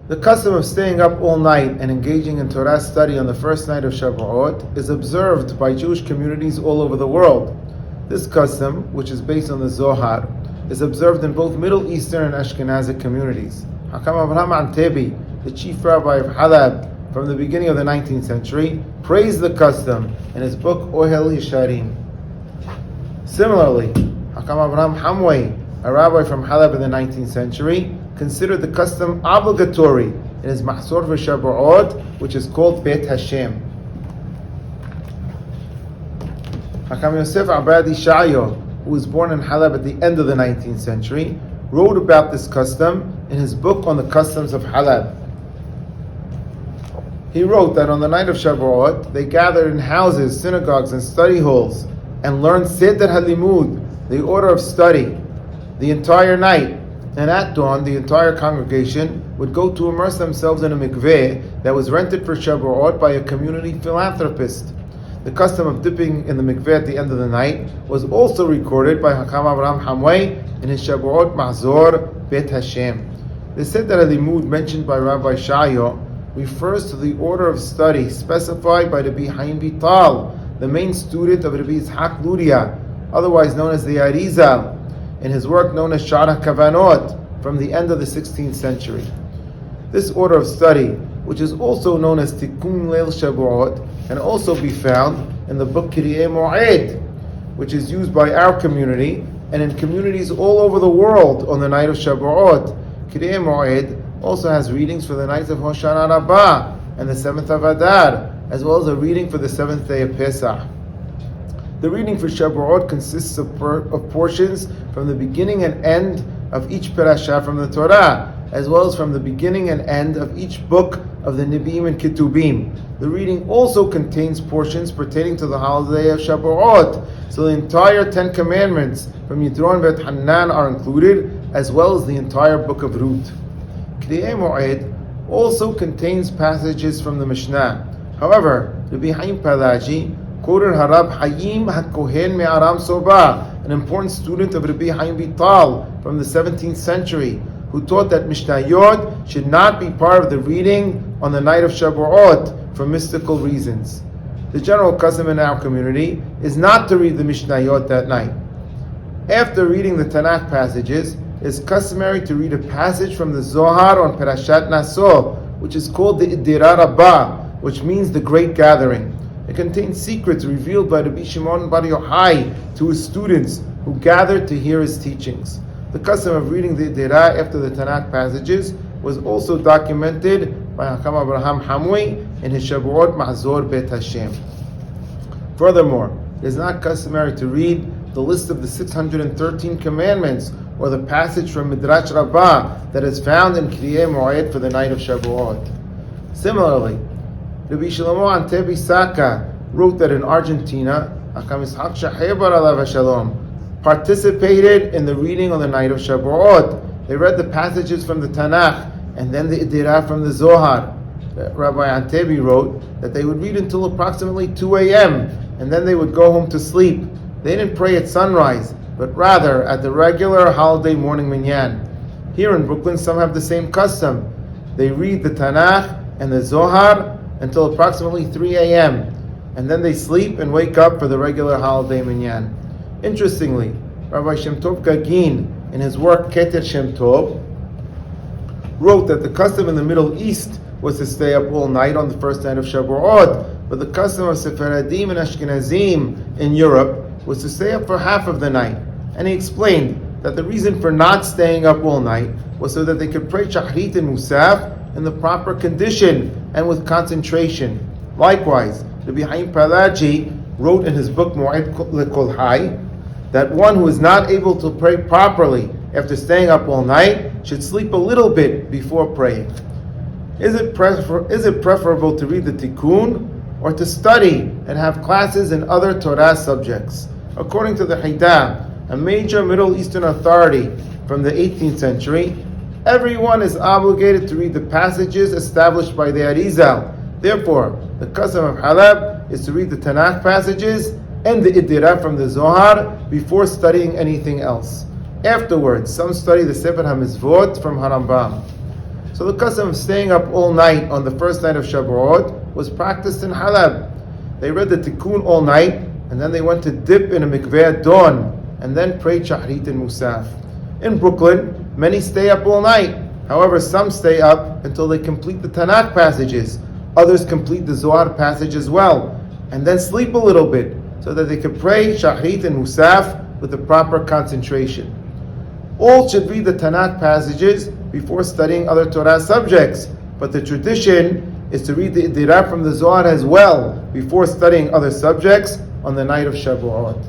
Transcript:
The custom of staying up all night and engaging in Torah study on the first night of Shabuot is observed by Jewish communities all over the world. This custom, which is based on the Zohar, is observed in both Middle Eastern and Ashkenazic communities. Hakam Avraham Antebi, the chief rabbi of Halab from the beginning of the 19th century, praised the custom in his book Ohel Yesharim. Similarly, Hakam Avraham Hamway, a rabbi from Halab in the 19th century, considered the custom obligatory in his Mahzor v'Shabuot, which is called Beit Hashem. Hakam Yosef Abad Ishayo, who was born in Halab at the end of the 19th century, wrote about this custom in his book on the customs of Halab. He wrote that on the night of Shabuot, they gathered in houses, synagogues, and study halls and learned Seder HaLimud, the order of study, the entire night. And at dawn, the entire congregation would go to immerse themselves in a mikveh that was rented for Shabuot by a community philanthropist. The custom of dipping in the mikveh at the end of the night was also recorded by Hakam Avraham Hamway in his Shabuot Mahzor Beit Hashem. The Seder HaLimud mentioned by Rabbi Shayo refers to the order of study specified by Rabbi Chaim Vital, the main student of Rabbi Yitzhak Luria, otherwise known as the Arizal, in his work known as Shar HaKavanot from the end of the 16th century. This order of study, which is also known as Tikkun Leil Shabuot, can also be found in the book Kiryei Moed, which is used by our community and in communities all over the world on the night of Shabuot. Kiryei Moed also has readings for the nights of Hoshana Rabbah and the 7th of Adar, as well as a reading for the 7th day of Pesach. The reading for Shabuot consists of portions from the beginning and end of each parasha from the Torah, as well as from the beginning and end of each book of the Nevi'im and Ketubim. The reading also contains portions pertaining to the holiday of Shabuot, so the entire 10 commandments from Yitron Vet Hanan are included, as well as the entire book of Ruth. Kiryei Moed also contains passages from the Mishnah. However, Rabbi Haim Palaji quoted Harab Hayim HaKohen Me'aram Soba, an important student of Rabbi Haim Vital from the 17th century, who taught that Mishnayot should not be part of the reading on the night of Shabuot for mystical reasons. The general custom in our community is not to read the Mishnayot that night. After reading the Tanakh passages, it is customary to read a passage from the Zohar on Parashat Naso, which is called the Idira Rabbah, which means the Great Gathering. It contains secrets revealed by Rabbi Shimon Bar Yochai to his students who gathered to hear his teachings. The custom of reading the Idira after the Tanakh passages was also documented by Hakam Avraham Hamway in his Shabuot Mahzor Beit Hashem. Furthermore, it is not customary to read the list of the 613 commandments or the passage from Midrash Rabbah that is found in Kiryei Moed for the night of Shabuot. Similarly, Rabbi Shlomo Antebi Saka wrote that in Argentina, Hakam Yitzhak Shahebar Alav Shalom participated in the reading on the night of Shabuot. They read the passages from the Tanakh and then the Idira from the Zohar. Rabbi Antebi wrote that they would read until approximately 2 a.m. and then they would go home to sleep. They didn't pray at sunrise, but rather at the regular holiday morning minyan. Here in Brooklyn, some have the same custom. They read the Tanakh and the Zohar until approximately 3 a.m. and then they sleep and wake up for the regular holiday minyan. Interestingly, Rabbi Shem Tov Gagin, in his work Keter Shem Tov, wrote that the custom in the Middle East was to stay up all night on the first night of Shabuot, but the custom of Sephardim and Ashkenazim in Europe was to stay up for half of the night. And he explained that the reason for not staying up all night was so that they could pray Shachrit and Musaf in the proper condition and with concentration. Likewise, Rabbi Haim Palaji wrote in his book Moed Lekol Hai that one who is not able to pray properly after staying up all night should sleep a little bit before praying. Is it preferable to read the Tikkun or to study and have classes in other Torah subjects? According to the Haidah, a major Middle Eastern authority from the 18th century, everyone is obligated to read the passages established by the Arizal. Therefore, the custom of Halab is to read the Tanakh passages and the Idira from the Zohar before studying anything else. Afterwards, some study the Sefer HaMizvot from Harambam. So the custom of staying up all night on the first night of Shabuot was practiced in Halab. They read the Tikkun all night, and then they went to dip in a mikveh at dawn, and then prayed Shahrit and Musaf. In Brooklyn, many stay up all night. However, some stay up until they complete the Tanakh passages. Others complete the Zohar passage as well, and then sleep a little bit, so that they can pray Shahrit and Musaf with the proper concentration. All should read the Tanakh passages before studying other Torah subjects, but the tradition is to read the Idirah from the Zohar as well before studying other subjects on the night of Shabuot.